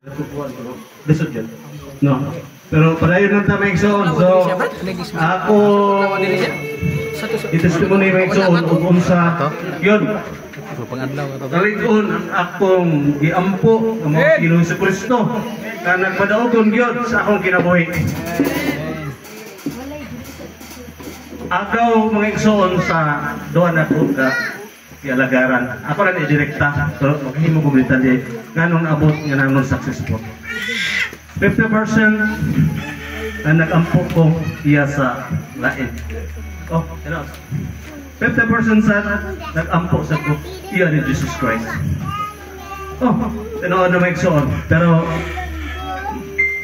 Lisod yun. No. Pero padayon lang ta maigsoon. So ako itestimony maigsoon ug unsa yun. Kalig-on ang akong giampo ang mga Ginoong Jesucristo na nagpadaogon gyud sa akong kinabuhi. Agaw mga igsoon sa duha na ko ka ialagaran. Ako lang i-direkta, pero maghimo ko bilitan di nganong abot nga nanon successful. 50% na nag-ampo ko iya sa lain. Oh, you know, 50% sa nag-ampo sa ko iya ni Jesus Christ. Oh, tinood na may igsoon. Pero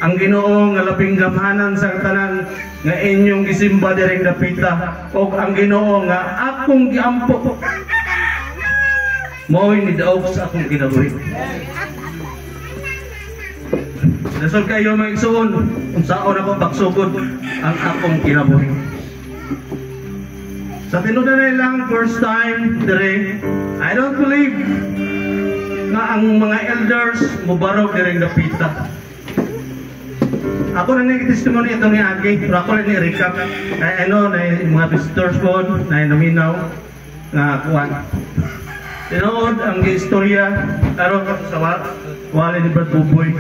ang Ginoo nga labing gamhanan sa tanan nga inyong gisimba direng dapita o ang Ginoo nga akong giampo mo'y nidaog sa akong kinabuhi. Nasod kayo mga igsoon kung saan ako pagsugod ang akong kinabuhi. Sa tinuod na lang first time dire, I don't believe nga ang mga elders mubarog direng dapita. Ako na nag-testimony ito ni Agi, pero ako lang ni-recap. Ano, na mga visitors ko, na naminaw, na kuwan. Tinood ang istorya, araw sa wala ni Brad Buboy.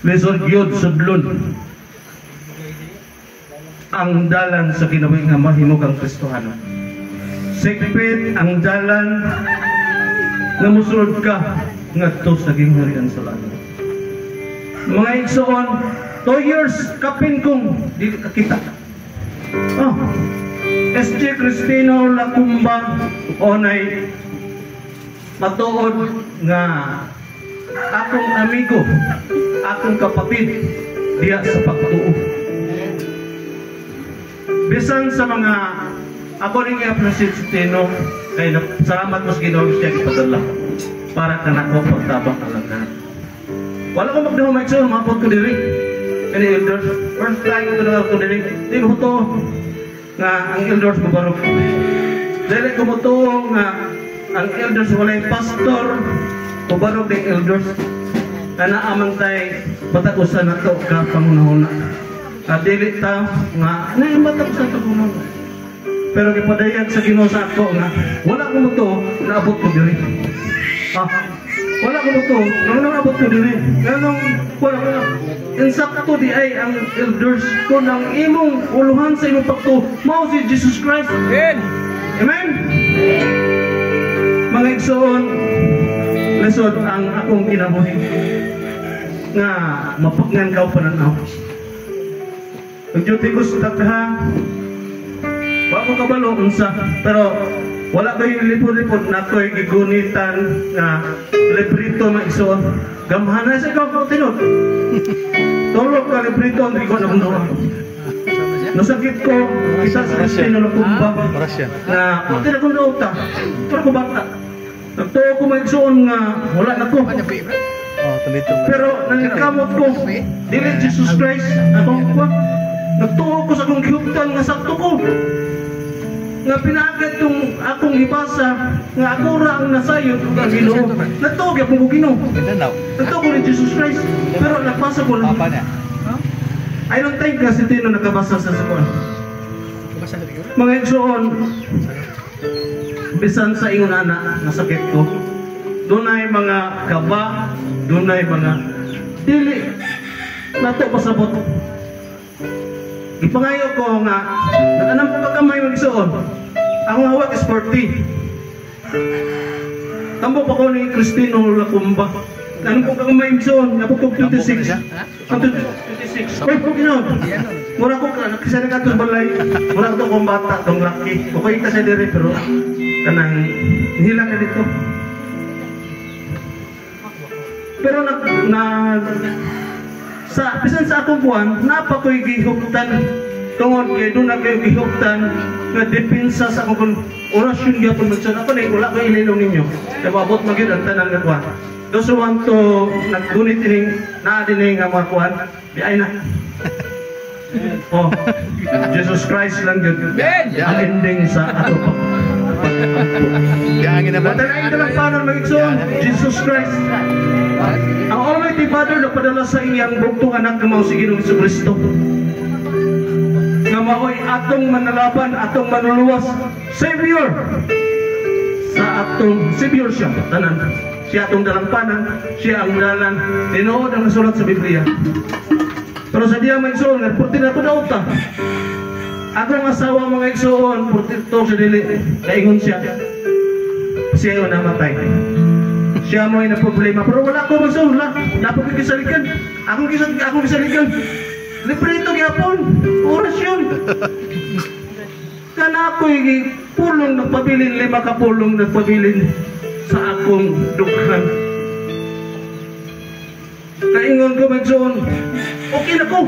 Lesson yun, sudlon. Ang dalan sa kinabuhi nga mahimog ang Kristohano. Sikpit ang dalan na musulod ka ngadto sa gingharian sa langit. Mga igsoon, 2 years kapin kong di kakita. Oh, S.J. Cristino Lacumba onay matuod nga akong amigo, akong kapatid diya sa pagtuo. Bisan sa mga ako rin i-appreciate si Tino kay salamat mo sa Ginoo siya ipadala para kanako pagtabang alagaan. Wala ko magdaho maigsoon, mapot ko diri. Kani elders, first time ko na ko diri. Di ko to nga ang elders mubarog. Dili ko mo to nga ang elders walay pastor mubarog ng elders. Kana amantay batagusan nato ka pangunahuna. Dili ta nga naimbatag sa tagunon. Pero gipadayag sa Ginoo sa ako nga wala ko mo to naabot ko diri. Wala ko mo to, nang abot ko diri. Ganong wala ko na. Insakto di ay ang elders ko ng imong uluhan sa imong pagto. Mao si Jesus Christ. Amen. Amen. Mga igsoon, lesod ang akong kinabuhi nga mapagnan ka pananaw. Pagduty ko sa tatha, wala ko kabalo unsa, pero wala ba yung lipod-lipod na ko'y gigunitan na librito na isuon. Gamhan na sa ikaw ko tinod. Tulog ka librito, hindi ko nakunduha. Nasakit ko, isa sa Cristino Lacumba na hindi na kunduha ta. Pero ko bata. Nagtuo ko may isuon nga wala na ko. Pero nalikamot ko, dili Jesus Christ, akong kwa. Nagtuo ko sa kong gihuptan nga sakto ko. Nga pinagad yung akong ibasa nga ako ra ang nasayod ng Ginoo. Natog ako ng Ginoo. Natog ko ni Jesus Christ. Pero nagpasa ko lang. I don't think kasi Tino nakabasa sa sakon. Mga igsoon, bisan sa ingon ana nasakit ko. Doon ay mga kaba, doon ay mga dili. Nato pasabot. Ipangayo ko nga, naganang ko kakamay mag-isuon. Ang hawak is 40. Tambok pa ko ni Cristino Lacumba. Anong ko kakamay mag-isuon? Napok ko 26. 26. Uy, po ginoon. Mura ko ka, kasi nakatong balay. Mura ko kong bata, itong laki. Okay ka sa dire, pero kanang hilang ka dito. Pero bisan sa akong buwan, napa ko'y gihuptan. Tungod kay doon na kayo gihuptan nga depensa sa akong orasyon gyapon magsun. Ako na wala ko ililong ninyo. Nababot magyud ang tanan nga kuan. Those who want to naggunit ining naa dinhi nga mga kuan, di ay na. Oh, Jesus Christ lang yun. Ang ending sa ato pa. Matalain ka lang paano mag-igsoon, Jesus Christ. Ang almighty Father nagpadala sa iyang bugtong anak nga mao si Ginoong Jesucristo. Nga mao'y atong manalaban, atong manuluwas, Savior. Sa atong Savior siya, tanan. Siya atong dalampanan, siya ang dalan. Tinuod ang nasulat sa Biblia. Pero sa diya mga igsoon, purti na ito na uta. Akong asawa mga igsoon, purti ito sa dili, kaingon siya. Siya yung namatay. Siya mo yung problema. Pero wala ko magsoon, wala. Napagkikisalikan. Akong kisalikan. Librito gyapon, orasyon. Kana ako'y pulong nagpabilin, 5 ka pulong nagpabilin sa akong dughan. Kaingon ko magsoon, okay na ko.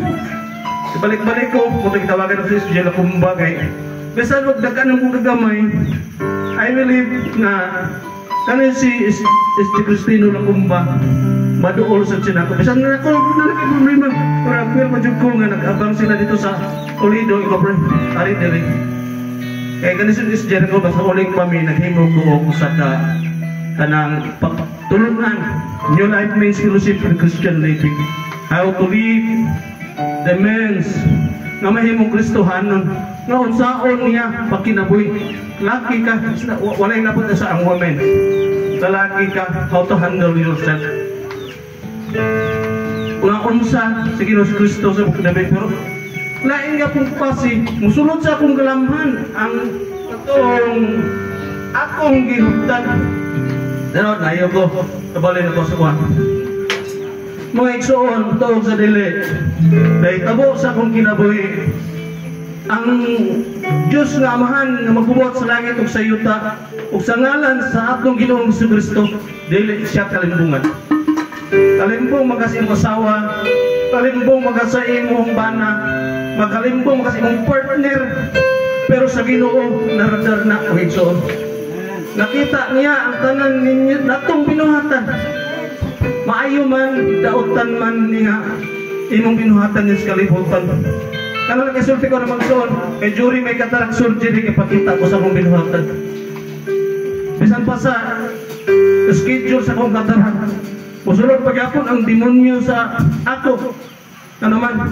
Balik-balik ko, kung tawagan ako sa isosya na kumbagay. Basta huwag dagan ng kagamay, I believe na kanin si Cristino na kumba, maduol sa sinako. Basta na ako, problema. Para pero madyog ko nga, nag-abang sila dito sa Olido, ikaw ari diri. Kaya kanin si Jericho, basta uling kami, naghimog ko sa kanang tulungan. New Life means fellowship in Christian living. How to live the means nga mahimong Kristohanon nga unsaon niya pakinabuhi. Laki ka, walay napot na sa ang woman. Lalaki ka, how to handle yourself. Unsa sa Ginoong Kristo sa pagkinabuhi, pero lain nga pong pasi, musulod sa akong galamhan ang akong ginugtan. Dano, nayo ko, kabalin ako sa kuwan. Mga igsoon, taog sa dili, dahil tabo sa akong kinabuhi, ang Diyos nga amahan nga magbubuhat sa langit ug sa yuta ug sa ngalan sa atong Ginoong Jesucristo, dili siya kalimbungan. Kalimbong magasa imong asawa, kalimbong magasa imong bana, magkalimbong magasa imong partner, pero sa Ginoo naradar na ang igsoon. Nakita niya ang tanan ninyo natong binuhatan. Maayo man, dautan man niya imong binuhatan niya sa kalibutan. Kano nag-isulti ko na magsoon, may jury may cataract surgery, ipakita ko sa akong binuhatan. Bisan pa sa schedule sa akong cataract, musulod pagyapon ang demonyo sa ako. Ano man,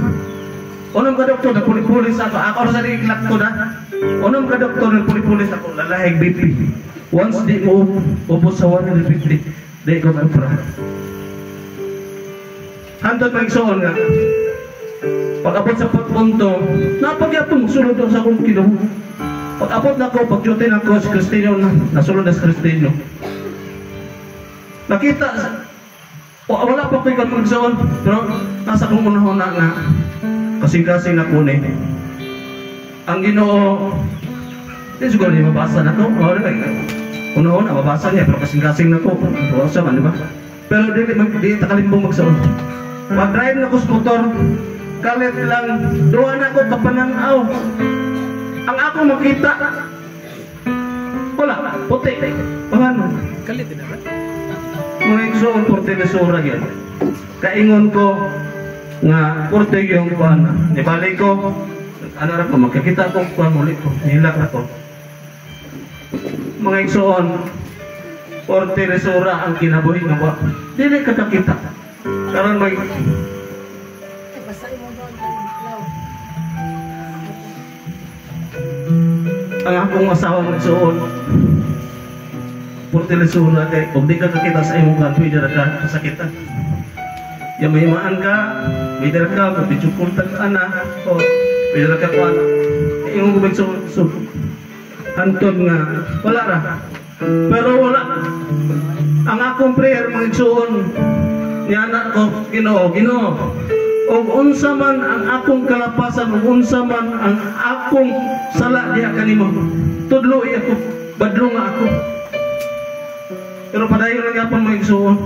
unang ka doktor, nagpuli-pulis ako. Ako sa nilak ko na. Unang ka doktor, nagpuli-pulis ako. Lalahig BP. Once di mo ubos sa 150, di ko kapra. Hantod magsoon nga. Pag-abot sa punto, napagyapon, sulod ako sa akong kinuha. Pag-abot na ako, pag-duty na ako sa Kristino, nasulod na sa Kristino. Nakita, wala pa ko ikan magsoon, pero nasa akong unahon na kasing-kasing na kunin. Ang Ginoo, hindi siguro niya mabasa na ito. Una-una, mabasa niya, pero kasing-kasing na ko. Mabasa man, di ba? Pero di takalimbong magsoon. Pag-drive na ko sa motor, kalit lang, doon na ko kapananaw. Ang ako makita, wala, puti. Paano? Kalit din naman. Mga igsoon, porte na sura yan. Kaingon ko, nga, porte yung kuhan. Ibalik ko, ano na ko, magkakita ko, kuhan ulit ko, nilak na ko. Mga igsoon, porte na sura ang kinabuhi nga ba? Dili ka kakita. Karon may ang akong asawa magsuon porte na sura kay kung di ka kakita sa imong kanto, hindi ka kasakitan. Yung mahimaan ka, may dara ka, kung bichukultan ka na, o may dara ka kuhan. Yung gumig Anton nga, wala ra. Pero wala. Ang akong prayer, mga igsoon, ni anak ko, Ginoo, Ginoo, o unsa man ang akong kalapasan, o unsa man ang akong sala diha kanimo, tudloy ako, badlo nga ako. Pero padayon lang yapon mga igsoon.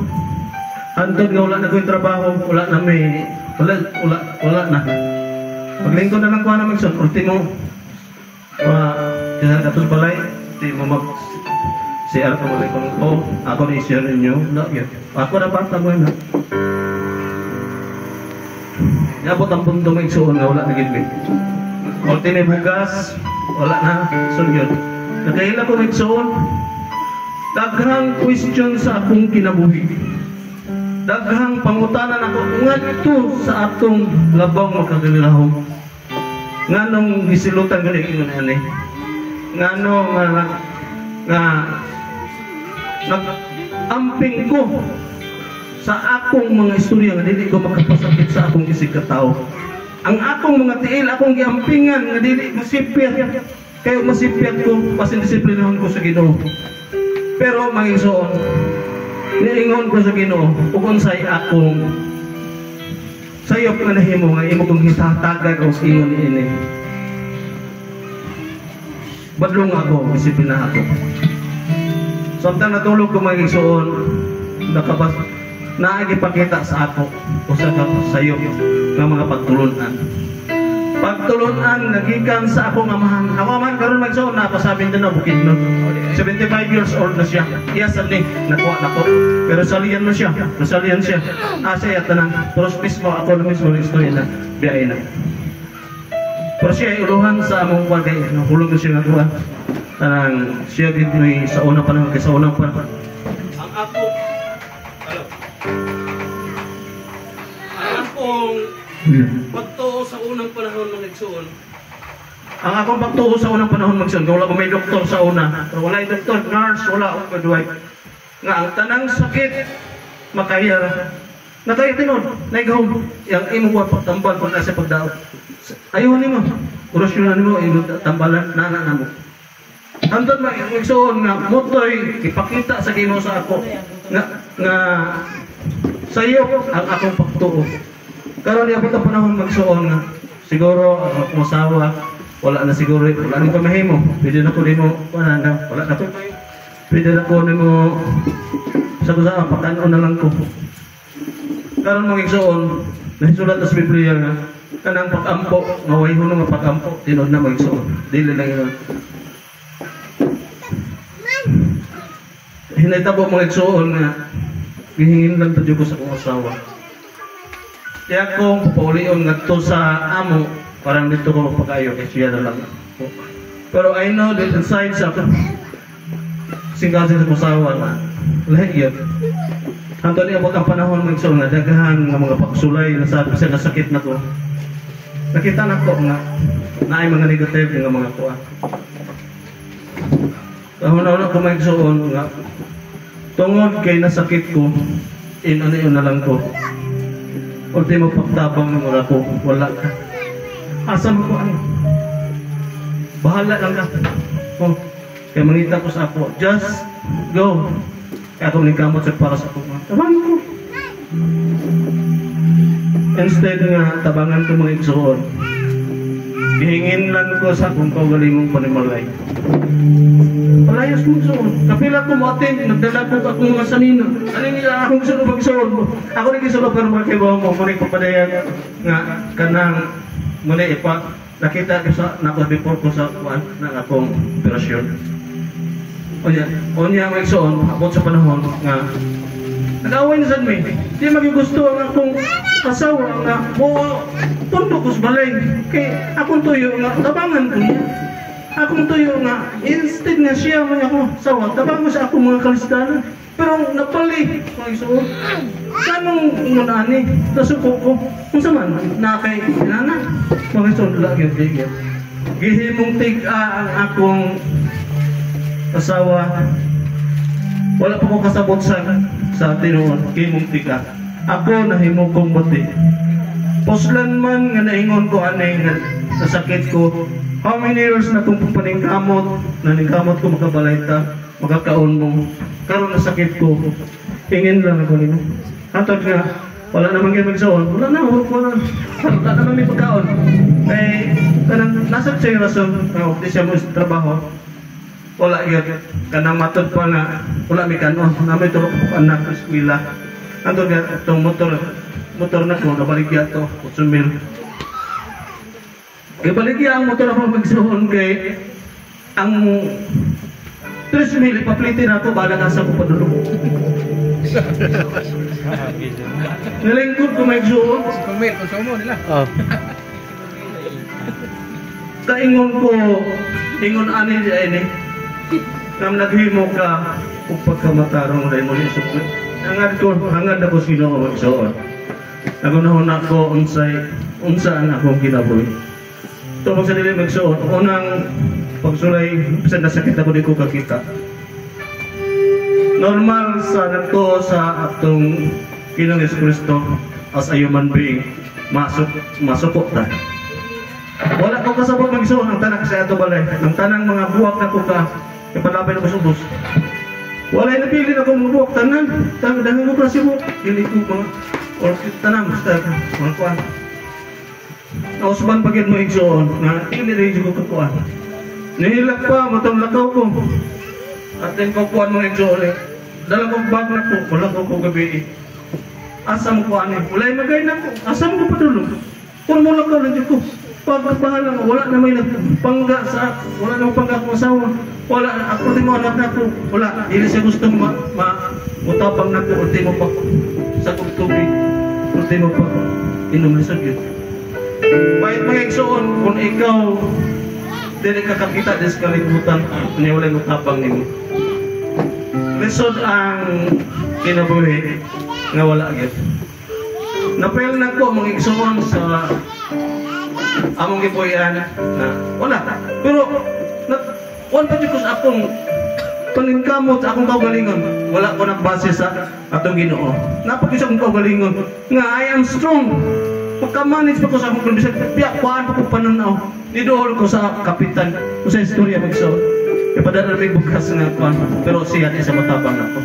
Anton nga wala na ko yung trabaho, wala na may, wala na. Paglingkod na lang ko na magsoon, ultimo, kaya katos balay, di mo mag, CR ka muli kung ito, ako na i-share ninyo, ako na bata mo yun ha. Yabot ang pundo may igsoon nga wala na gilbit. Ultimo bugas, wala na, sunod. Nagkahila ko may igsoon, daghang question sa akong kinabuhi. daghang pangutanan ako ngadto sa atong labang magkagilahom. Nganong gisilutan ko ingon ani? Nganong nga nag-amping ko sa akong mga istorya nga dili ko makapasakit sa akong isig ka tao. Ang akong mga tiil akong giampingan nga dili masipyat kayo masipyat ko pasin disiplinahan ko sa Ginoo. Pero mangigsuon niingon ko sa Ginoo ug unsay akong sayop nga nahimo nga imo kong hitatagag o ingon ini. Badlong ako, disiplina ako. Samtang natulog ko mangigsuon nakabas naagipakita sa ako o sa sayop ng mga pagtulunan. Pagtulunan nagikan sa akong amahan. Ako man karon magsuon na pasabi din na bukid no. 75 years old na siya. Yes, ni nakuha na ko. Pero salian na siya. Nasalian siya. Siya tanang terus mismo ako na mismo istorya na biyahe na. Pero siya uluhan sa among bagay. Nahulog na siya nga kuha. Tanang siya gid may sa una panahon kay sa unang panahon. Ang akong pagtuo sa unang panahon ng nagsuon. Ang akong pagtuo sa unang panahon magsuon, wala ba may doktor sa una? Pero wala yung doktor, nurse, wala akong kadway. Nga ang tanang sakit, makahiyara. Nakaya tinod, naigahom. Yang imo ko pagtambal kung nasa pagdaot. Ayaw ni mo, orasyonan mo, tambalan, na mo. Hantod magsuon nga, motoy, ipakita sa Ginoo sa ako. Nga sayo ang akong pagtuo. Karon niya ang panahon magsuon nga siguro akong asawa wala na siguro wala nang pamahimo pwede na ko nimo wala na ko pwede na ko nimo sa kusa pakanon na lang ko karon magigsuon nahisulat sa Biblia nga kanang pag-ampo maway hunong nga pag-ampo tinod na magigsuon dili lang yun hinaytabo magigsuon nga gihingin lang tadyo ko sa akong asawa. Kaya kung paulion ngadto sa amo, parang dito ko magpakayo kay siya na lang. Pero I know that inside sa singkasin sa kusawa na lahat yun. Hantod niya ang panahon magsuon nga daghan nga mga pagsulay na sabi sa nasakit na ko. Nakita na ko nga naay mga negative nga mga kuha. Kahuna-una ko magsuon nga tungod kay nasakit ko, ano na lang ko. Ultimo pagtabang ng wala ko, wala ka. Asam ko ano? Bahala lang ka. Oh, kaya mangita ko sa ako, just go. Kaya ako nagkamot sa para sa ako. Tabangan ko. Instead nga, tabangan ko mga igsuon. Hihingin lang ko sa akong kaugalingong panimalay. Palayas mo suon. Kapila ko mo atin, nagdala ko akong mga sanina. Ano nila akong gusto magsuon mo? Ako rin gusto pero magkibaw mo, muli papadayan nga kanang muli ipa nakita ko sa nakabipor ko sa kuan ng akong operasyon. Onya magsuon, abot sa panahon nga nag-away na sa mi. Di magigusto ang akong asawa nga mo punto ko sa balay. Kay akong tuyo nga tabangan ko niya. Akong tuyo nga, instead nga siya man ako sawa, tabang mo sa akong mga kalistanan. Pero napali, magsuon. Kanong ingunani, nasuko ko. Kung saan man, nakay inana. Magsuon lagi yung gihimong tig-a ang akong asawa. Wala pa ko kasabot sa tinuon, gihimong tig-a. Ako nahimong kong bati. Poslan man nga naingon ko anay nga nasakit ko. How many years na itong paningkamot, naningkamot ko makabalita, makakaon mo. Karon nasakit ko, tingin lang ako nino. Hatod nga, wala naman kayo magsaon, wala naman may pagkaon. Kaya, nasa siya yung rason, di siya mo sa trabaho, wala yun, kanang matod pa nga, wala may kanon, namin ito anak, eskwila. Hatod nga, itong motor na ko, nabaligya ito, 8,000. Ibaligya ang motor ako magsuon kay ang 3,000 ipaplitin ako bala nasa ko padulong. Nalingkod ko magsuon. Kumil, konsumo nila. Kaingon ko, ingon ani di ay ni. Nang naghimo ka kung pagkamatarong dahil mo ni sukli. hangad ako Ginoo magsuon. Nagunahon ako unsa ang akong kinabuhi. Tungkol sa dili magsuon, unang pagsulay sa nasakit ako di ko kakita. Normal sa nato sa atong Ginoong Kristo as a human being, masupot ta. Wala ko kasabot magsuon ang tanak sa ato balay. Ang tanang mga buwak na ko ka, ipalapay na ko subos. Wala na pili na ko mga buwak, tanan ko klase mo. Hindi ko mga, or tanang, basta mga kuwan. Nausban pagyan mo igsuon, na hindi rin ko kakuan. Nihilak pa, matang lakaw ko. At din ko kuwan mo igsuon eh. Dala ko bag na ko, wala ko gabi. Asa mo kuwan eh, wala yung magay na ko. Asa mo ko patulong. Kung mo lakaw lang dyan ko. Pagbahala mo, wala na may nagpangga sa, wala na pangga akong asawa. Wala, ako din mo anak na ko. Wala, hindi siya gusto mutabang na ko. Ulti mo pa sa tubig. Ulti mo pa inom lisod yun. Kahit mga igsuon, kung ikaw dili ka kakita des kalibutan, kung wala mo tapang nimo. Lisod ang kinabuhi nga wala agad. Napel na ko mga igsuon sa among gipuy-an na wala. Pero wala pa dito sa akong paningkamot sa akong kaugalingon. Wala ko nagbase sa atong Ginoo. Napakisa akong kaugalingon nga I am strong. Pagka-manage pa ko sa akong kondisyon, piyakkuhaan pa ko pananaw. Nidool ko sa kapitan, o sa istorya magso. Ipadala may bukas nga kuhan, pero siya isa matabang na ko.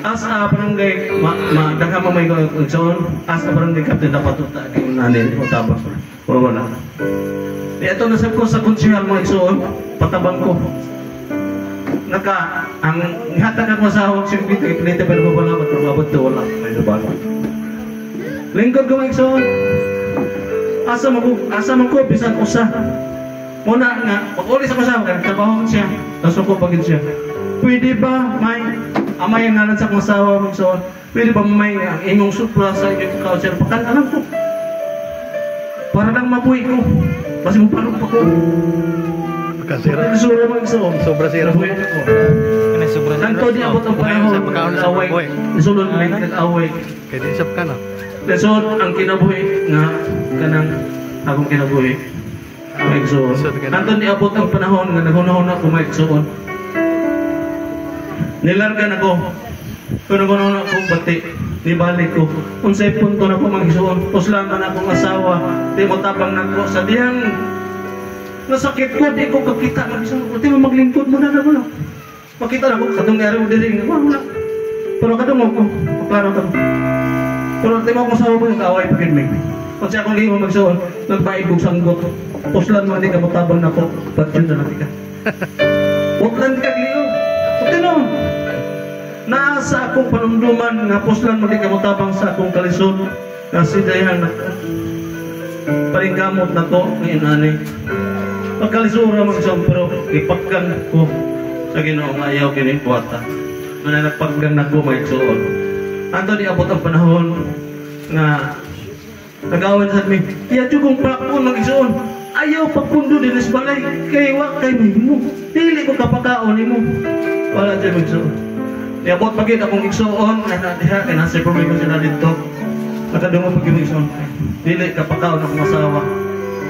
As a barangay, daghan mo may magsoon, as a barangay captain, dapat tuta, di mo nanin, matabang ko. Pero wala. Ito nasab ko sa konsihal mga igsoon, patabang ko. Ang hatag ako sa hawak siyang pinita, pero wala, matababot to, wala, may nabago. Lingkod ko mga igsoon. Asa mo ko bisan usa. Muna nga, pag-uli sa kasama ka, trabaho siya, nasuko pagin siya. Pwede ba may amay ang ngalan sa akong asawa mga igsoon? Pwede ba may imong supra sa inyong culture? Pagkanalang ko. Para lang mabuhi ko. Kasi mo palong pa ko. Pagkasira. Sura mga igsoon. Sobra sira. Mabuhi ko. Nangko di abot ang panahon. Away. Isulod mo yung away. Kaya di isap ka na. Lesod ang kinabuhi nga kanang akong kinabuhi. Maigsoon. Anton niabot ang panahon nga naghunahon ako maigsoon. Nilargan ako. Pero naghunahon ako bati. Nibalik ko. Unsay punto na ko maigsoon. Puslaman akong asawa. Di mo tabang na ko sa diyang nasakit ko. Di ko kakita maigsoon. Di mo maglingkod mo na mo. Makita na ko. Katong niyari mo diri. Wala. Pero katong ko. Klaro ka. Pero di mo akong sawa mo yung kaaway pagin mo. Kung siya akong liho magsuon, nagbaig kong sanggot. Puslan mo, hindi ka matabang na ko. Ba't yun na natin ka? Huwag lang di ka liho. Huwag no. Nasa akong panumduman, nga puslan mo, hindi ka matabang sa akong kalisod. Kasi dayan na paringgamot na ko, ngayon ani. Pagkalisura magsuon, pero ipagkan ko sa Ginoong ayaw kinipuata. Mananagpagkan na ko may suon. Anto di abot ang panahon nga nagawan sa amin. Iya jugong pakon mag-isuon. Ayaw pagpundo din sa balay. Kay wa kay mo. Dili ko kapakaon nimo. Wala dyan mag-isuon. Di abot pagit akong igsuon. Diha kay nasa problema sila dito. Matadungo pag mag-isuon. Dili kapakaon akong asawa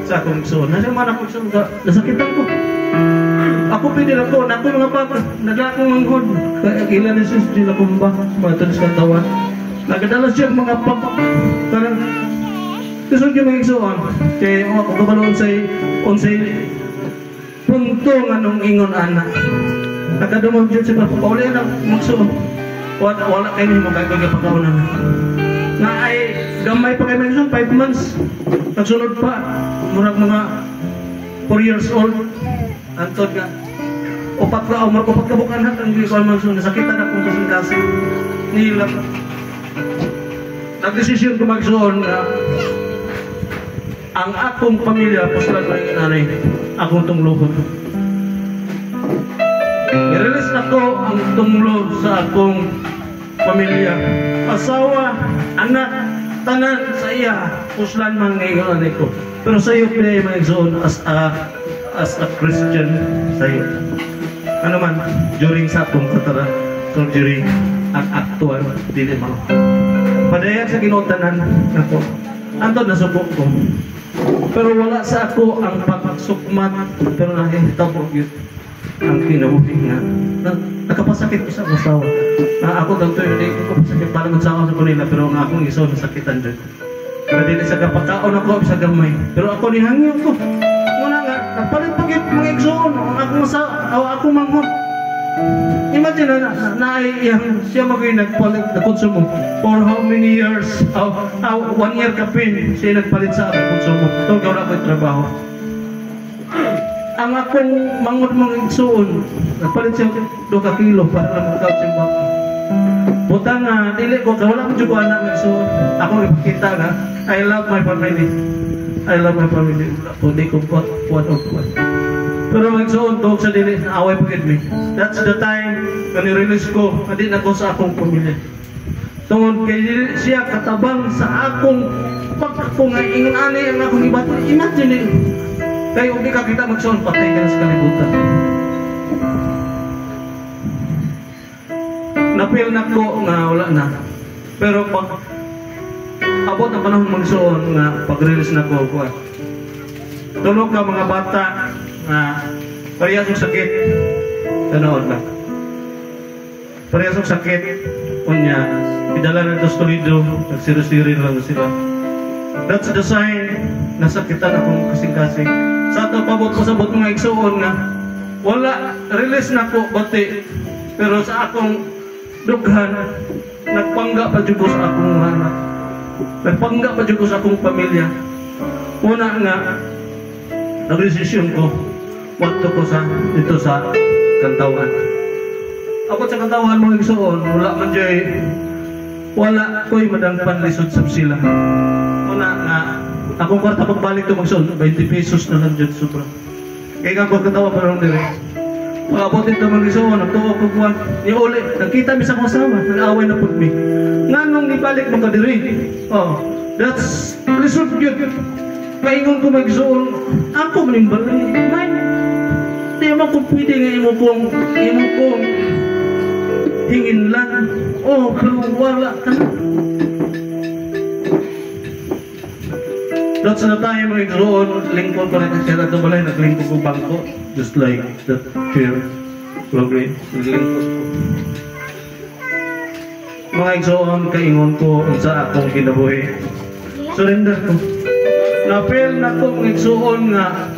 sa akong igsuon. Nasa man akong igsuon. Nasakitan ko. Ako pwede lang ko, na ako mga papa, nagla akong manghod. Ilan na siya sila kumba, mga tulis katawan. Nagadala siya mga papa. Parang, gusto niyo mga igsuon. Kaya ako kabaloon unsay punto nga nung ingon anak. Nagkadumang dyan siya, pauli na magsuon. Wala kayo niyo magkagagay pagkaunan. Na ay, gamay pa kayo mga 5 months. Nagsunod pa, murag mga 4 years old. Antod nga, upat ka, upat kabukan hat ang gawin mo nasakitan akong kasing-kasing nilap. Nagdesisyon ko magsuon na ang akong pamilya, pusulan ko yung nanay, akong tungluhon. I-release na ko ang tunglo sa akong pamilya. Asawa, anak, tanan sa iya, pusulan man ngayon nanay ko. Pero sa iyo pinay magsuon as a Christian sa'yo. Ano man, during sa akong surgery ang actual dili mo. Padayon sa ginutanan nako. Antod nasubok ko. Pero wala sa ako ang pagsukmat pero nahihitabo gyud ang kinabuhi nga. Nakapasakit ko sa asawa. Ako ganito hindi ko pasakit para magsawa sa kanila pero ang akong iso nasakitan din. Pero dili sa kapakaon ako sa gamay. Pero ako nihangyo ko. Muna nga napalit pagit mga igsoon ako manghod. Imagine na siya nagpalit na konsumo for how many years 1 year kapin siya nagpalit sa aking konsumo itong gawin ako yung trabaho ang akong mangod mga igsoon nagpalit siya 2 kilo para lang magkawat siya bako butang dili ko wala ko dyan ko anak mga igsoon ako ipakita nga I love my family hindi ko puwat o puwat. Pero magsuon to sa dili na away pagid me. That's the time na ni-release ko hindi na ko sa akong pamilya. Tungod kay siya katabang sa akong pagkakong ingon ani ang akong ibato. Imagine kayo hindi ka kita magsuon patay ka sa kalibutan. Napil na ko nga wala na. Pero pag abot ang panahon magsuon nga pag-release na ko tulog ka mga bata parehas ng sakit tanood ba parehas ng sakit kunya idala na ito Toledo nagsiro-siri lang sila that's the sign nasakitan akong kasing-kasing sa ito pabot ko sabot mga igsoon nga wala release na ko bati pero sa akong dughan nagpangga pa dyan ko sa akong anak nagpangga pa dyan ko sa akong pamilya una nga nagresisyon ko wakto ko dito sa Kantawan. Ako sa Kantawan mga igsoon, wala man dyan, wala ko'y madangpan lisod sa sila. Una nga, akong kwarta pagbalik ito magsoon, 20 pesos na lang dyan sobra. Kaya nga Kantawan parang dire. Pag-abot ito mga igsoon, nagtuwa ko buwan, niuli, nakita mi sa kasama, nag-away na po mi. Nga nung ibalik mo ka dire, that's lisod yun. Kaingon ko magsuon, ako manimbalay. Di naman kung pwede nga imo kong hingin lang. Pero wala ka na. That's the time magsuon, lingkod ko rin siya na balay, naglingkod ko bangko. Just like that chair. Progress, naglingkod ko. Mga igsoon, kaingon ko sa akong kinabuhi. Surrender ko. Napil na ko mga igsuon nga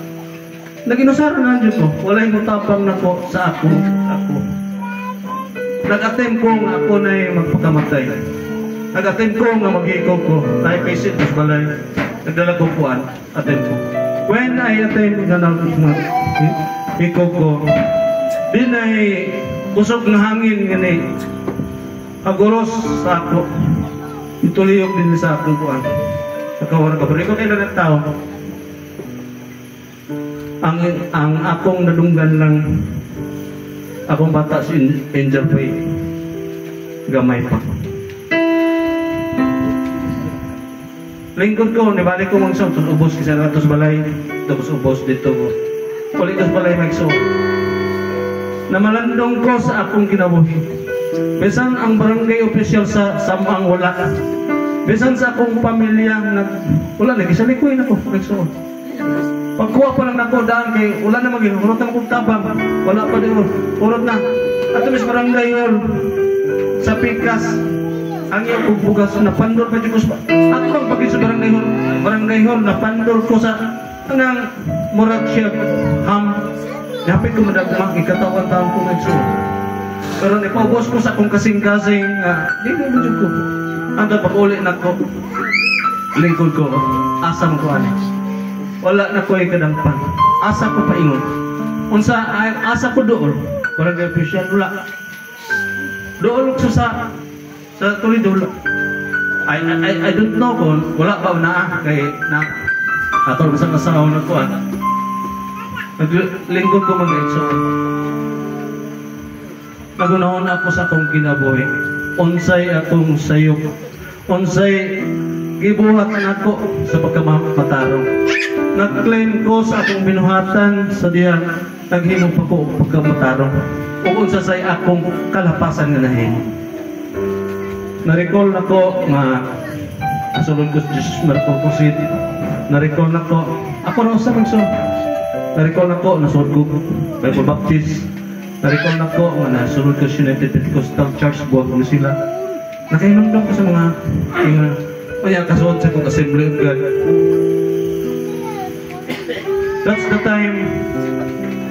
naginusaran na dyan ko walay mutapang na ko sa ako nag-attempt ko nga ako na magpakamatay nag-attempt ko nga mag-hikaw ko tayo kay Sitos Balay nagdala ko kuan attempt ko when I attempt nga mag-hikaw ko din ay kusog na hangin nga ni agoros sa ako ituliyok din sa akong kuan nagkawaran ka. Pero ikaw kayo na tao. Ang akong nadunggan lang akong bata si Angel Pay. Gamay pa. Lingkod ko, nibalik ko mga song, ubos kasi ratos balay, tapos ubos dito ko. Kulitos balay magso. Namalandong ko sa akong kinabuhi. Besan ang barangay official sa Samang wala. Bisan sa akong pamilya wala na, gisalikoy na ko nagsuon. Pagkuha pa lang nako daan kay wala na maging urot na akong tabang wala pa din urot na ato mis barangay hall sa Pikas ang iyong bugas na pandor pa dyan ko ako lang pagin sa barangay hall na pandor ko sa hanggang murag chef ham napit ko madagmang ikatawan taon ko nagsuon pero nipaubos ko sa akong kasing-kasing di ko dyan ko ando pag-uli na ko lingkod ko asam ko ani wala na ko ay kadangpan asa ko pa ingon unsa asa ko dool barangay official wala dool ko sa Toledo wala I don't know kung wala ba na kay na ato sa kasawa na ko naglingkod ko mga so nagunahon ako sa akong kinabuhi unsay akong sayop unsay gibuhat nako sa pagkamatarong nag-claim ko sa akong binuhatan sa diyan naghimo pa ko og pagkabatarong ug unsa say akong kalapasan nga nahimo. Na-recall nako nga asulod ko sa Jesus Marcosit. Na-recall nako ako na usa man so. Na-recall nako nasud ko Bible Baptist. Na-recall nako nga nasulod ko sa United Pentecostal Church buhat ko sila. Nakahinumdum ko sa mga kaya kasuot sa kong Assembly of God. That's the time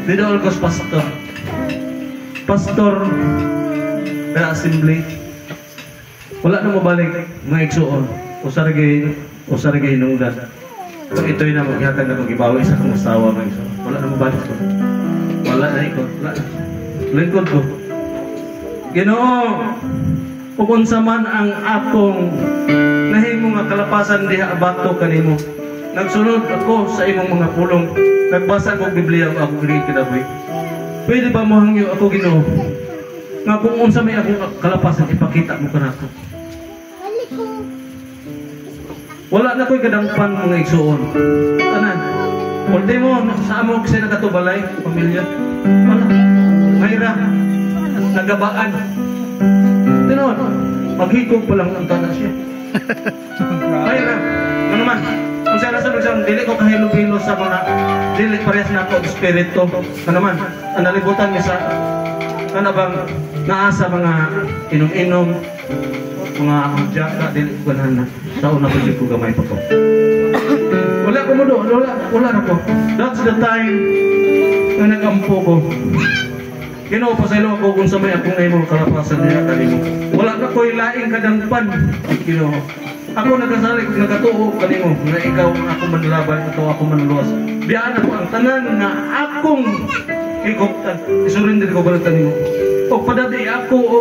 dito ako pastor. Pastor na assembly. Wala na mabalik mga igsuon. Usarigay hinungdan. So ito'y na maghatag na mag-ibawi sa kong asawa mga igsuon. Wala na mabalik ko. Wala na iko. Lingkod ko. Ginoo, kung sa man ang akong nahimo nga kalapasan diha abato kanimo. Nagsunod ako sa imong mga pulong. Nagbasa ko Biblia ug ako kini kinabuhi. Pwede ba mo hangyo ako Ginoo? Nga kung unsa may akong kalapasan ipakita mo kanako. Wala na ko'y kadangpan mga igsuon. Tanan. Ultimo sa amo kasi nakatubalay pamilya. Wala. Mayra. Nagabaan. Tinon. Maghikog pa lang ang tanas siya. Mayra. Ano man? Kung siya nasa nagsang, dili ko kahilo-hilo sa mga dili parehas na ako espiritu. Ano man? Ang nalibutan niya sa ano bang naasa mga inom-inom, mga jaka, dili ko ganana. Sa una ko dili ko gamay pa ko. Wala ko mo doon. Wala na ko. That's the time na nag-ampo ko. Ginoo pa sa ilo ako kung sa may akong nahimong kalapasan niya kanimo. Wala na ko'y laing kadangpan. Ginoo. Ako nagkasali kung nagatuo kanimo na ikaw ako manlaban ito ako manluwas. Biyaan ako ang tanan na akong ikoptan. Isurrender ko ba kanimo. O padadi ako o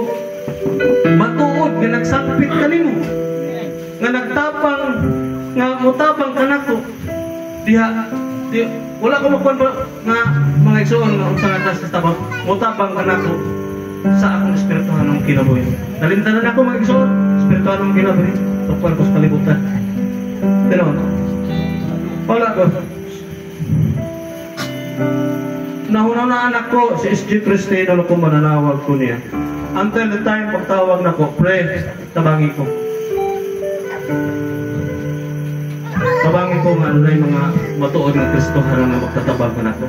matuod nga nagsakpit kanimo. Nga nagtapang nga mutabang kanako. Diha wala ko makuan pa nga mga igsoon nga unsa nga tas tabang mutabang kanako sa akong espirituhanong kinabuhi. Nalimtanan ako mga igsoon, espirituhanong kinabuhi. Tupal ko sa kalibutan. Pero wala ko. Nahunaw na anak ko si SG Cristino na kung mananawag ko niya. Until the time pagtawag na ko, pray, tabangi ko. Tabangi ko nga ano yung mga matuod ng Kristohanon na magtatabagan ako.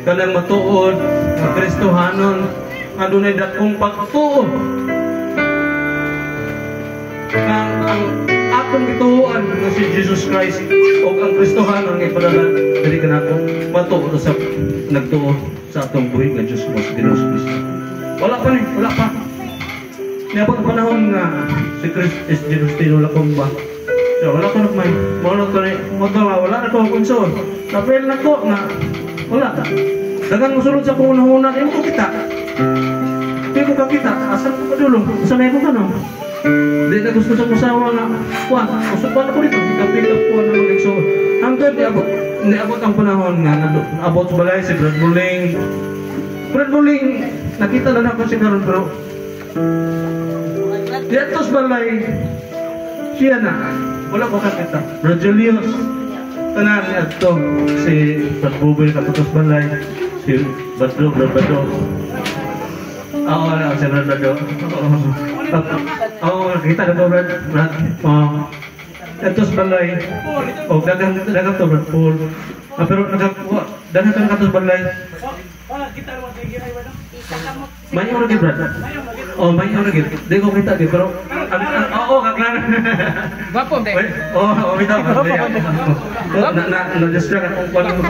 Kanang matuod ng Kristohanon nga dunay dakong pagtuod. Ang akong gituuan nga si Jesus Christ o ang Kristohanon nga ipadala dili kanako matuod sa nagtuo sa atong buhi nga Dios mo si Kristo. Wala pa ni, wala pa. Niabot ang panahon nga si Jesus tinula kong ba. So wala ko nagmay, wala na ko ang konsol. Napil na ko nga wala. Dagang musulod sa kong unahuna, hindi ko kita. Hindi ko kakita, asan ko kadulong, sanay ko ka no. Hindi na gusto sa musawa nga, kuwan, usupan ako dito, higap-higap ko na mag-igsoon. Hanggang di abot ang panahon nga, abot sa balay si Brad Buling. Brad Buling, nakita na ako si Karon bro. Di atos balay, siya na, wala ko kakita. Brad Julius, tanan niya ito, si Brad Bubel, katutos balay, si Brad Bado. Oo, si Brad Bado. Oo, kita na to Brad. Ito sa balay. O, dagang to Brad Paul. Pero dagang to katos balay. May yung lagi Brad. Oh, may yung lagi. Di ko kita di, pero oo, kaklan. Wapo, de. Oo, bitaw. Na-distract akong kwan ko.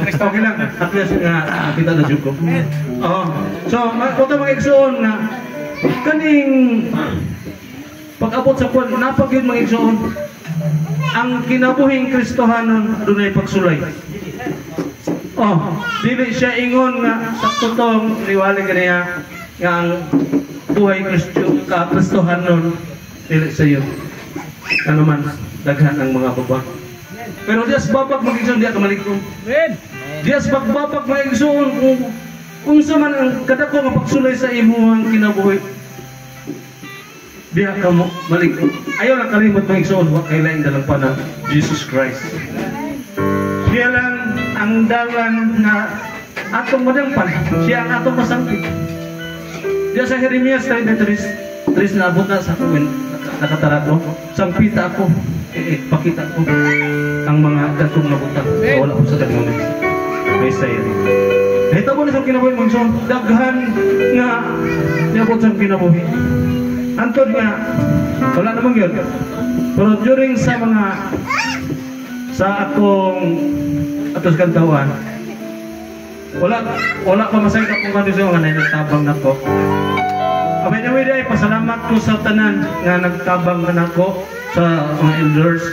Okay lang, at least nga kita na dyan ko. Oo. So, kung ito mga igsoon na kaning pag-abot sa kwan, napag yun mga igsoon, ang kinabuhing Kristohanon dunay pagsulay. Oh, dili siya ingon nga sa tutong liwali kaniya nga ang buhay Kristohanon dili sa iyo. Ano man, daghan ang mga baba. Pero dias babag mag-igsoon diya kamaligom. Dias bagbabag mag-igsoon kung sa man ang kadako nga pagsulay sa imuhang kinabuhi. Diya ka mo maligom. Ayaw lang kalimot mag-igsoon wa kay lain dalang pa ng Jesus Christ. Siya lang ang dalan na atong madangpan, siya ang atong masangkit. Diya sa Jeremias 33 na abot na sa akin, nakatarat ko, sangpita ako, pakita ko ang mga datong nabutan. Wala ko sa tagmamit. May sayo. Nahita mo na sa kinabuhi mong son, daghan nga niabot sa kinabuhi. Antod nga, wala namang yun. Pero during sa akong atos kantawan, wala pa masayang akong kondisyon nga nagtabang na ko. Abay na way ay pasalamat ko sa tanan nga nagtabang na ako sa mga elders.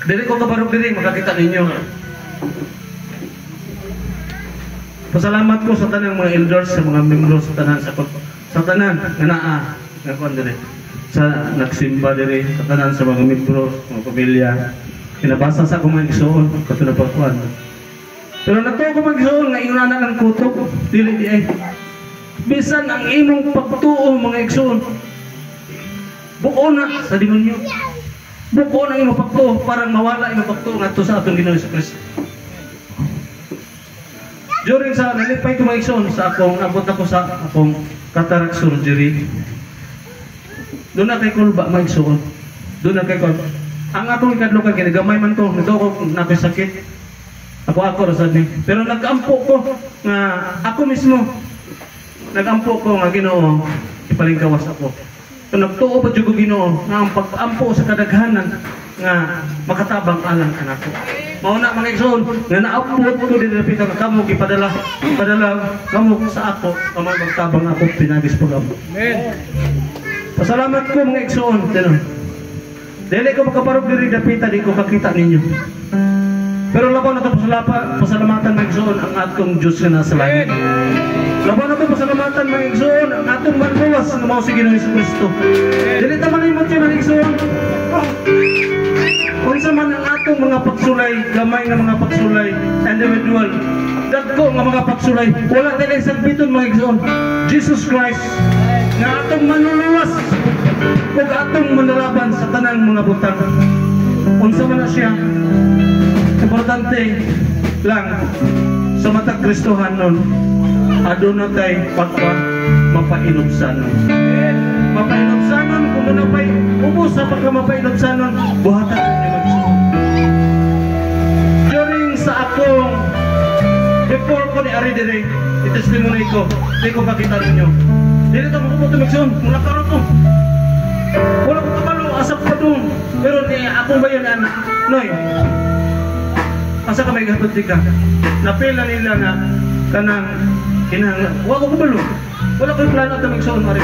Dili ko kabarog diri makakita ninyo. Pasalamat ko sa tanan mga elders, sa mga membro sa tanan sa tanan nga naa nga kuan diri. Sa nagsimba diri sa tanan sa mga membro, mga pamilya. Kinabasa sa akong mga igsoon katulad pa kuan. Pero nato ko mag-igsoon nga inguna na lang kutok, dili di ay. Bisan ang imong pagtuo mga igsoon. Buo na sa demonyo. Buo na imong pagtuo para mawala imong pagtuo ngadto sa atong Ginoo Kristo. During sa nalipay ko mga igsoon sa akong abot ako sa akong cataract surgery. Doon na kay kulba mga igsoon. Doon na kay kulba. Ang akong ikadlukan kinagamay man ko, nito ako nakasakit. Ako rasad ni. Pero nag-ampo ko nga ako mismo. Nag-ampo ko nga Ginoo, ipalingkawas ako. So nagtuo pa jud ko Ginoo nga ang pag-ampo sa kadaghanan nga makatabang alang kanako. Mao na mga igsoon nga naabot ko dili pita kamo gipadala kamo sa ako kamo magtabang ako pinagis pag-ampo. Amen. Pasalamat ko mga igsoon tinon. Dili ko makaparog diri dapita di ko kakita ninyo. Pero labaw na ito pasalamatan mga igsoon ang atong Diyos na nasa langit. Labaw na ito pasalamatan mga igsoon ang atong manluwas na mga si Ginoong Jesucristo. Dili ta malimot yun mga igsoon. Kung sa man ang atong mga pagsulay, gamay nga mga pagsulay, individual, dagko nga mga pagsulay, wala tayo isang biton mga igsoon. Jesus Christ nga atong manluwas ug atong manalaban sa tanang mga butang. Unsa man na siya, importante lang sa matag Kristohanon aduna tay mapainubsanon. Mapainubsanon kung ano pa'y ubos sa pagkamapainubsanon buhatan niyo magsuon. During sa akong before ko ni Ari dire itestimony ko, di ko pakita ninyo. Dili ta makuputo magsuon, mula karon ko. Wala ko kabalo asap pa dun. Pero ni akong bayan Noy. Asa ka may gatod ka? Napila nila nga kanang kinahanglan. Wa ko kabalo. Wala ko plano ta magsuon mari.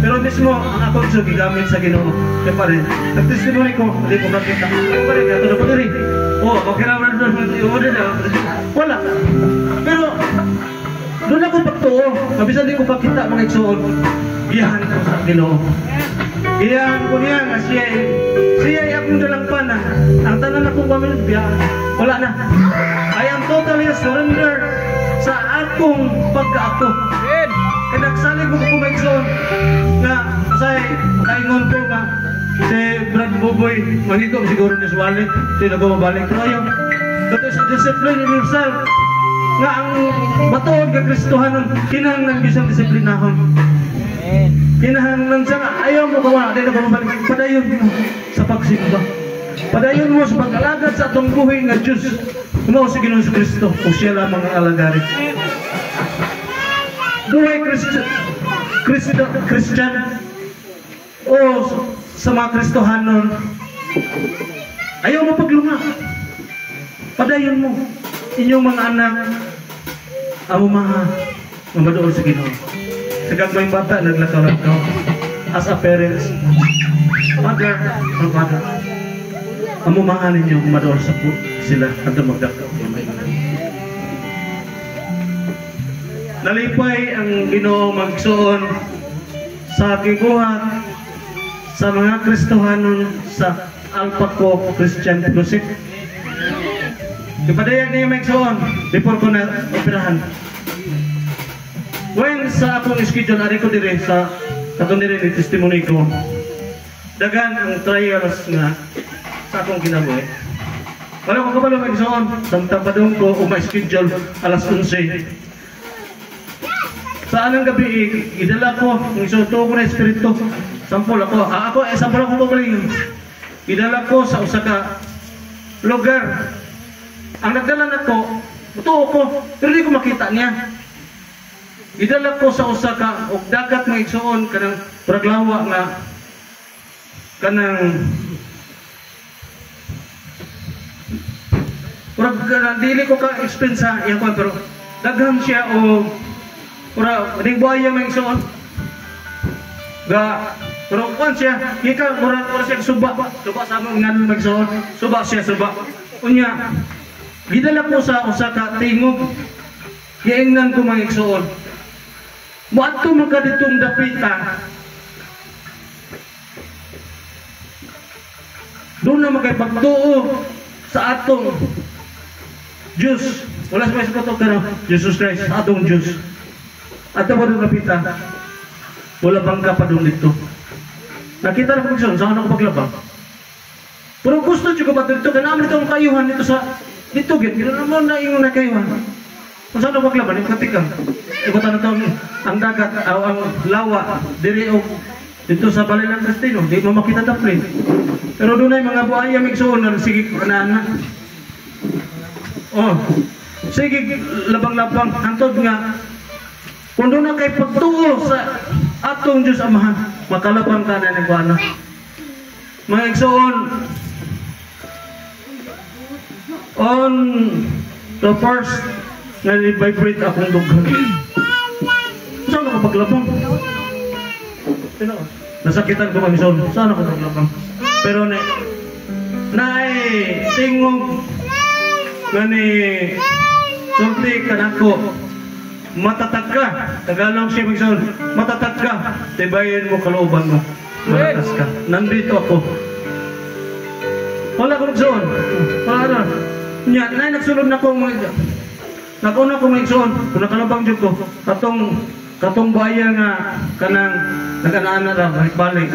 Pero mismo ang ako sa gigamit sa Ginoo. Kaya pare, nagtestimony ko, di ko makita. Pare, kato na po diri. Okay naman doon. Wala. Pero doon ako pagtuo. Mabisan di ko pakita mga igsoon. Giyahan ko sa Ginoo. Giyahan ko niya nga siya ay akong dalangpan na. Ang tanan akong pamilya, biyahan. Wala na. I am totally surrender sa akong pagkaako. Kaya nagsalig ko mga igsoon nga say kaingon ko nga si Brad Boboy mahigom siguro ni Swali. Hindi na ko mabalik. Pero ayaw. Ito sa discipline in yourself. Nga ang matuod ka Kristohanon, kinahanglan bisang disiplinahon. Kinahanglan siya nga, ayaw mo gawa, di na ba mabalik. Padayon mo sa pagsimba. Padayon mo sa pag-alagad sa atong buhay nga Diyos. Ano si Ginoong Jesucristo, o siya lamang ang alagari. Buhay Christian, o sa mga Kristohanon, ayaw mo paglunga. Padayon mo, inyong mga anak, amumaha, madoon sa Ginoo. Sa gagawing bata, naglakaw-lakaw. As a parents, mother or father, amumaha ninyo, madoon sa po sila, hanggang magdakaw. Nalipay ang Ginoo magsuon sa kiguhat sa mga Kristohanon sa Alpaco Christian Fellowship. Ipadayag niya magsuon before ko na operahan. When sa akong schedule, ari ko dire sa katong dire ni testimony ko, dagan ang trials nga sa akong kinabuhi. Wala ko kabalo may igsoon. Samtang padung ko o may schedule alas 11. Sa anong gabi, idala ko, isuto ko na espiritu. Sampol ako. Sampol ako babalik. Idala ko sa usa ka lugar. Ang nagdala na ko, totoo ko, pero di ko makita niya. Idala ko sa usa ka og dagat nga igsoon kanang praglawa nga kanang dili ko ka expense sa iya ko pero daghan siya o ora ding buaya may igsoon. Ga pero kon siya, ika mura siya suba sa among ngan magsoon. Suba siya. Unya gidala ko sa usa ka tingog. Giingnan ko mga igsoon. Moadto man ka ditong dapita. Doon na magpagtuo sa atong Diyos. Wala sa mga sapato ka Jesus Christ, atong Diyos. At mo doon dapita. Wala bang ka pa doon dito. Nakita na ko magsoon, saan ako paglabang. Pero gusto ko ba dito, kanaman itong kayuhan dito sa dito, gito naman na ingon na kayuhan. Kung saan ako maglaban, yung katikang. Ikutan na ito ang dagat, ang lawa, diri o dito sa Balilang Castino, di mo makita daprin. Pero doon ay mga buhaya migsoon na sige kanana. Oh, sige labang-labang, antod nga, kung doon na kay pagtuo sa atong Diyos Amahan, makalabang ka na nagwana. Mga igsoon, on the first na vibrate akong dughan. Saan ako paglabang? Nasakitan ko magsoon. Saan ako paglabang? Pero naay tingog nga ni sulti ka na ko. Matatag ka. Tagalog siya magsoon. Matatag ka. Tibayin mo kalooban mo. Malakas ka. Nandito ako. Wala ko magsoon. Wala na. Nay nagsulod na ko mga nakuna ko magsoon. Kung nakalabang dyan ko. Katong baya nga kanang nagkanaan na lang. Balik.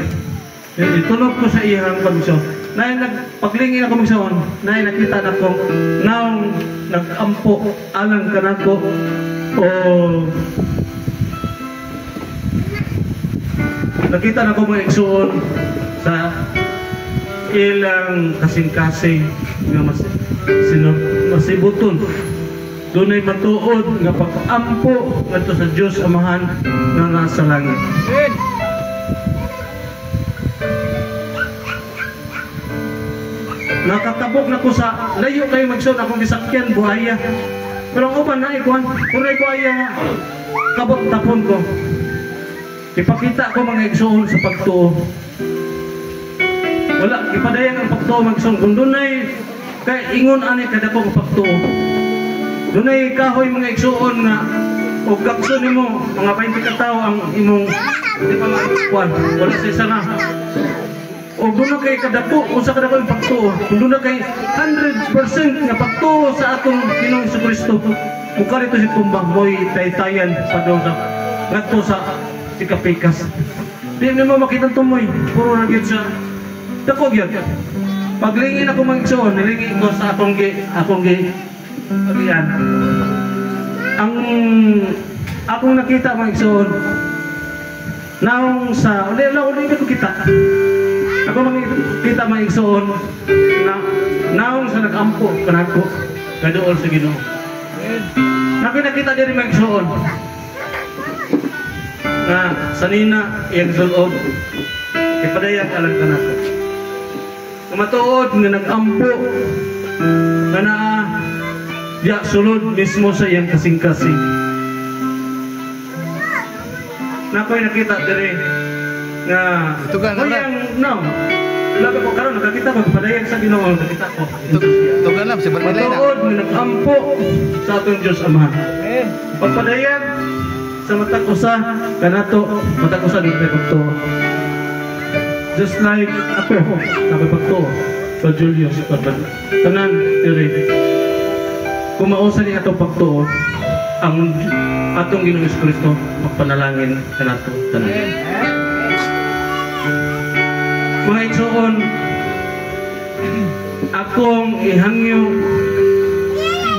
Itunog ko sa iyang pagsoon. Nay nagpaglingin ako magsoon. Nay nakita na ko. Now nagampo alang ka na ko. O nakita na ko mga igsoon sa ilang kasing-kasing nga masibuton. Doon ay matuod nga pag-ampo ngadto sa Diyos Amahan nga nasa langit. Nakatabok na ko sa layo kayo magsoon akong gisakyan buhaya. Pero ang uban na ikuan, kuray ko ay kabot tapon ko. Ipakita ko mga igsoon sa pagtuo. Wala, ipadayan ang pagtuo magsoon. Kung doon ay kay ingon ani kada ko pagtuo. Doon ay kahoy mga igsoon nga o gakso nimo mga 20 ka tawo ang imong di pa maikuan. Wala sa isa na. O doon na kay kadako, kung sa kadako yung pagtuo, kung doon na kay 100% nga pagtuo sa atong Ginoong Jesucristo, mukha rito si tumbang, mo'y taytayan pa daw sa ngadto sa sikapikas. Di mo makita tumoy, puro na gyud sa dako gyud. Paglingin ako magsoon, nilingin ko sa akong agian. Ang akong nakita magsoon, naong sa, uli ko kita. Ako makikita mga igsoon na naong sa nag-ampo kanako kadool sa Ginoo. Nakita diri mga igsoon na sanina iyang sulod ipadayag alang kanako. Kumatuod nga nag-ampo nga naa diya sulod mismo sa iyang kasing-kasing. Nakoy nakita diri nga ito ka na no. Laga ko karon nakakita ko padayag sa Ginoo nakita ko. Ito ka lang si Barnilay na. Matuod nga nag-ampo sa atong Dios Amahan. Pagpadayag sa matag usa kanato matag usa dili pagtuo. Just like ako nakapagtuo sa Julius tanan diri. Kung mausa ni atong pagtuo ang atong Ginoong Jesucristo magpanalangin kanato tanan. Mga igsoon, akong ihangyo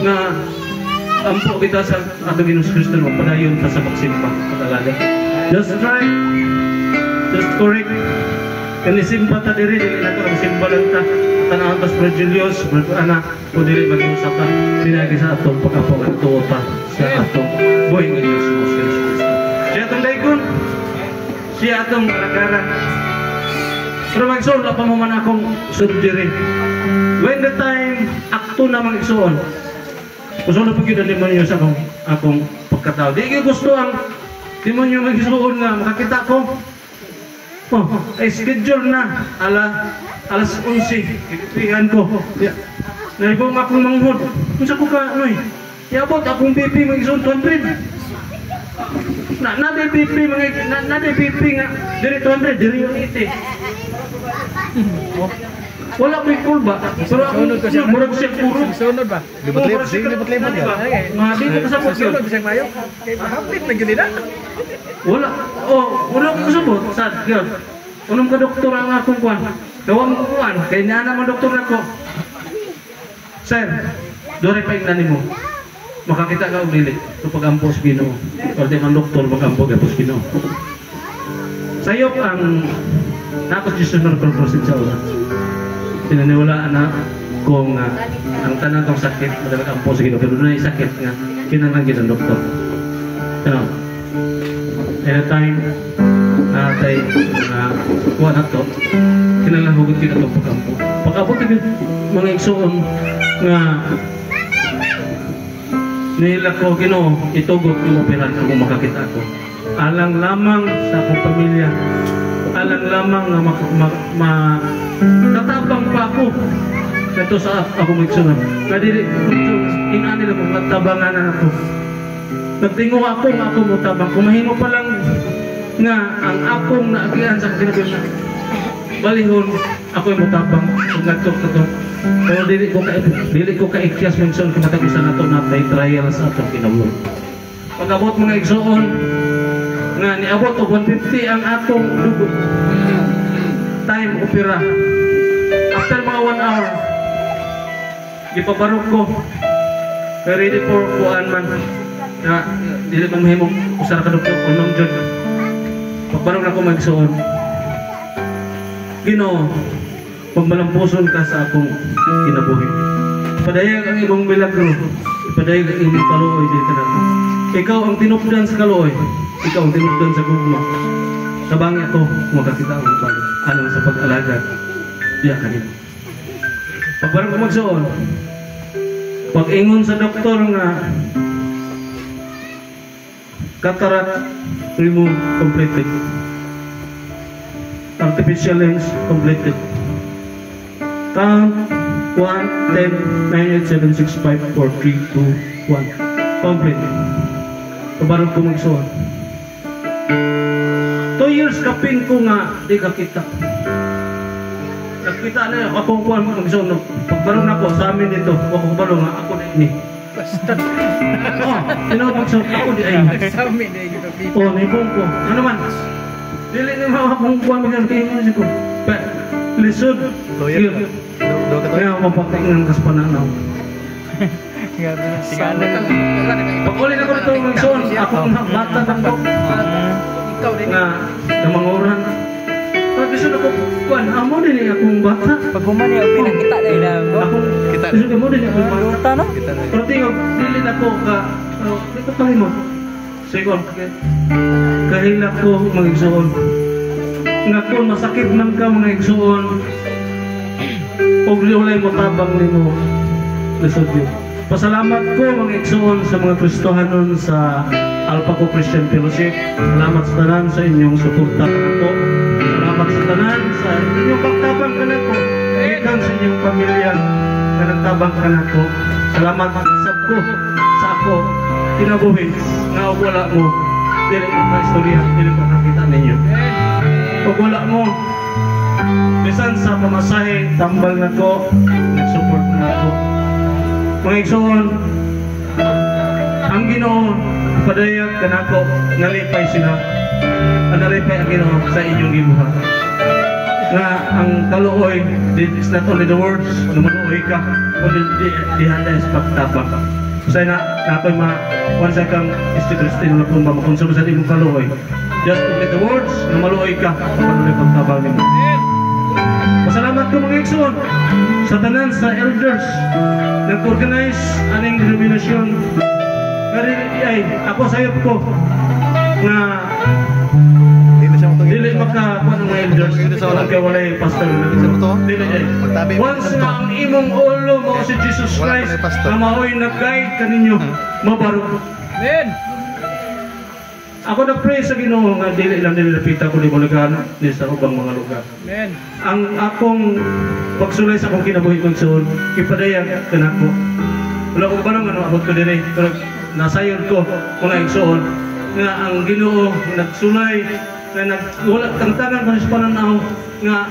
nga ampo kita sa ato Ginoong Kristo mo padayon ta sa pagsimba katalala. Just try, just correct. Kani simba ta diri na to ang simba lang ta. Tanang tas Virgilius, ana o dili mag-usap ta pinagi sa atong pagkapo nga tuota sa atong buhay nga Dios mo sa Kristo. Siya atong daykon, siya atong kalagaran. Pero magsuon pa mo man akong surgery. When the time akto na mag-igsuon, gusto na pag yun demonyo sa akong pagkatao. Di ko gusto ang demonyo mag-igsuon nga makakita ko. Oh, ay schedule na alas 11 ipihan ko. Naibong akong manghod. Kung sa ko ka, ano eh, iabot akong BP mag-igsuon 200. Naday BP nga diri 200, diri yung 80. Wala ko ikul ba? Pero ako murag siya puro. Sunod ba? Libot-libot ka. Mga dito kasabot yun. Sunod bisag mayo. Kay mahapit na gyud na. Wala. Wala ko kasabot. Sad yun. Unong ka doktor ang akong kuwan. Gawang ko kuwan. Kaya niya naman doktor na ko. Sir, dore pa yung nani mo. Makakita ka og dili. Ito pag-ampos Ginoo. Or di man doktor mag-ampos Ginoo. Sayop ang napos Jesus na pagprosin sa una. Pinaniwalaan na kung ang tanan kong sakit madalag ang po sa Ginoo pero doon ay sakit nga kinanangin ng doktor. Anytime natay kuha na to kinalahugot kita itong pagkampo. Pagkabot na mga igsoon nga nila ko Ginoo itugot yung operan kung makakita ko. Alang lamang sa akong pamilya, alang lamang na tatabang pa ako ito sa ako magsunod kadili inani lang mo nagtabangan na ako nagtingo ako nga ako mo tabang kumahimo pa lang nga ang akong naagian sa kinabuhi balihon ako yung mutabang kung nagtok na to pero dili ko ka-ikyas mention kung matagusan na to natay trial sa atong kinabuhi pag-abot mga igsoon nga niabot o 150 ang atong dugo time opera after mga 1 hour gipabarok ko ready for kuan man na dili man mahimong usara ka doktor unom jud pagbarok na ko magsuon Ginoo pagmalampuson ka sa akong kinabuhi padayag ang imong milagro padayag ang imong kaluoy dito na ikaw ang tinupdan sa kaluoy ikaw ang tinupdan sa gugma sabang ako makakita ang balo alang sa pag-alagad diya kanina pagbarang ko magsuon pag-ingon sa doktor nga cataract remove completed artificial lens completed count 1, 10, 9, 8, 7, 6, 5, 4, 3, 2, 1 complete pagbarang ko magsuon 2 years kapin ko nga di kakita nakita na akong kuhan magsunog pagbarong ako sa amin dito akong barong nga ako na ini basta tinawag magsunog ako di ay sa amin na yung nipong ko ano man dili na mga akong kuhan magsunog ko lisod kaya mapatingnan kas pananaw pag uli na ko ito magsunog akong bata ng ko nga manguran pag gusto na ko kuan amo din akong bata pag humani ang pinakita na ina akong kita gusto mo din akong bata no pero tingog dili na ko ka dito kahimo sigon kahila ko magigsuon nga kung masakit man ka mga igsuon og liulay mo tabang nimo lisod yun pasalamat ko mga igsuon sa mga Kristohanon sa Alpaco Christian Fellowship. Salamat sa tanan sa inyong suporta kanako. Salamat sa tanan sa inyong pagtabang kanako. Ikan sa inyong pamilya na nagtabang kanako. Salamat sa ako kinabuhi nga wala mo dili ka istorya dili ka nakita ninyo. Pag wala mo bisan sa pamasahe tambal nako nag-support nako. Mga igsoon ang Ginoo padayag kanako nalipay sila nalipay ang Ginoo sa inyong gibuhat nga ang kaluoy is not only the words na maluoy ka kundi di handa sa pagtabang. Kasi na ako'y once kang Kristiyano na kung makonsumo sa imong kaluoy, just complete the words na maluoy ka paano na pagtabang nimo. Pasalamat ko mga igsoon sa tanan sa elders nag-organize aning denominasyon. Kaya ay ako sayop ko nga dili makakuha ng mga elders walang kaya walay pastor dili ay once nga ang imong ulo mo si Jesus Christ na maoy nag-guide kaninyo mabarog. Amen. Ako na-pray sa Ginoo nga dili lang nilapita ko ni Bulacan di sa ubang mga lugar. Amen. Ang akong pagsulay sa akong kinabuhi kong suon ipadayag kanako. Wala ko ba nang abot ko diri pero nasayon ko mga igsoon nga ang Ginoo nagsulay nga wala tantangan ko sa pananaw nga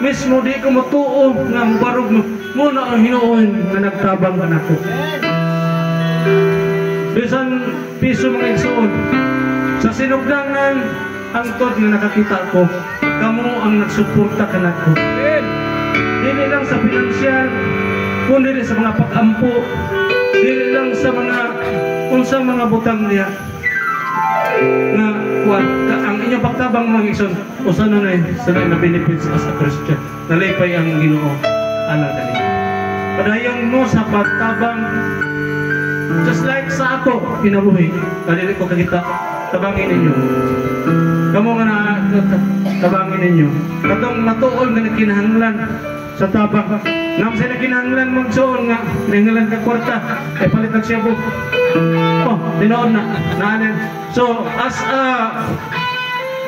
mismo di ko matuo nga mabarog mo na ang hinuon nga nagtabang kanako. Bisan piso mga igsoon sa sinugdangan hangtod nga nakakita ko kamo ang nagsuporta kanako. Dili lang sa pinansyal kundi sa mga pag-ampo, dili lang sa mga unsang mga butang niya nga ang inyong pagtabang mga igsoon usa na na benefits as a Christian nalipay ang Ginoo ana kani. Padayon mo sa pagtabang just like sa ako kinabuhi dili ko kakita tabangin ninyo kamo nga na tabangin ninyo katong matuol nga kinahanglan sa tabang nam sa kinahanglan magsuon nga kinahanglan ka kwarta ay palit siya po oh tinood na naanin. So as a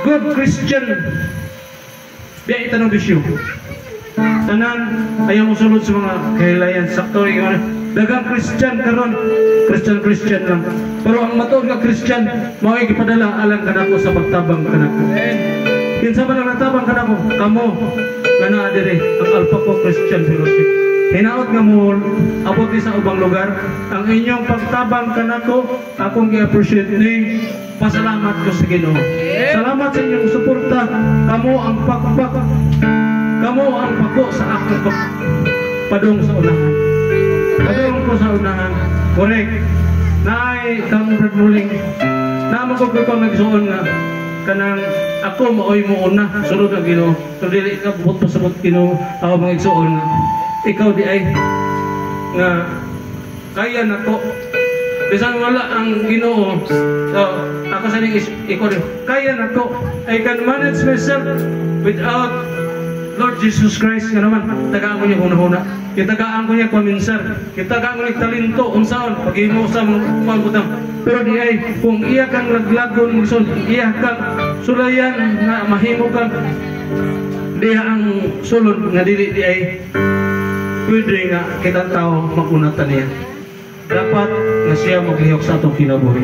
good Christian biya itanong bisyo tanan ayaw mo sulod sa mga kahilayan sakto dagang Christian karon Christian lang pero ang matuod nga Christian mao gipadala alang kanako sa pagtabang kanako. Kinsa man ang natabang kanako kamo nga naa diri ang Alpha Co Christian Fellowship hinaot nga mo abot sa ubang lugar ang inyong pagtabang kanako akong gi-appreciate ni pasalamat ko sa Ginoo. Salamat sa inyong suporta kamo ang kamo ang pako sa akong padung sa unahan. Padung ko sa unahan. Correct. Naay kang muling na magugod ko nagsuon nga kanang ako maoy mo una sunod ang Ginoo. So dili ka buot pasabot Ginoo ako mga igsuon ikaw di ay nga kaya nako bisan wala ang Ginoo. So ako sa ning ikaw kaya nako I can manage myself without Lord Jesus Christ nga naman tagaan ko niya hunahuna kitagaan ko niya kuminsar kitagaan ko niya talento unsaon paghimo sa mga butang pero di ay kung iya kang laglagon muson iya kang sulayan nga mahimo kang diha ang sulod nga dili di ay pwede nga kita tao makunatan niya. Dapat nga siya maglihok sa atong kinabuhi.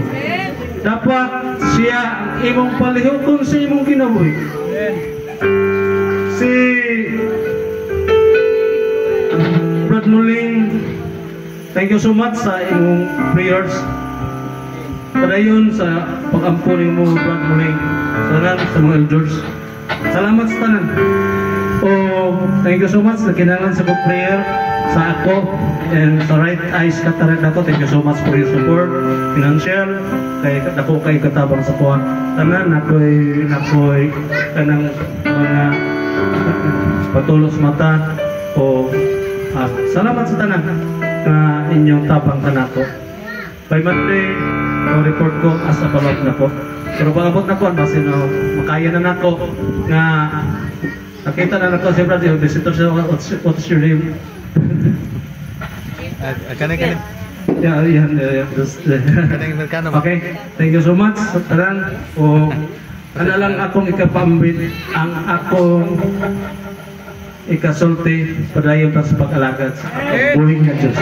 Dapat siya ang imong palihokon sa imong kinabuhi. Si Brad Muling, thank you so much sa imong prayers. Padayon sa pag-ampun mo Brad Muling. Salamat sa mga elders. Salamat sa tanan. Thank you so much na kinangan sa prayer sa ako and sa right eyes katarak nako. Thank you so much for your support financial kay dako kay katabang sa kuha tanan ako'y kanang mga patulos mata salamat sa tanan na inyong tabang kanako. By Monday report ko as a follow-up nako pero pag-abot nako basin makaya na nako nga nakita na nako si Brad yung visitor siya what's your name? Kanin. Yeah. Okay, thank you so much sa tanan ano lang akong ikapambit ang akong ikasulti padayon sa pag-alagad sa buhay nga Diyos.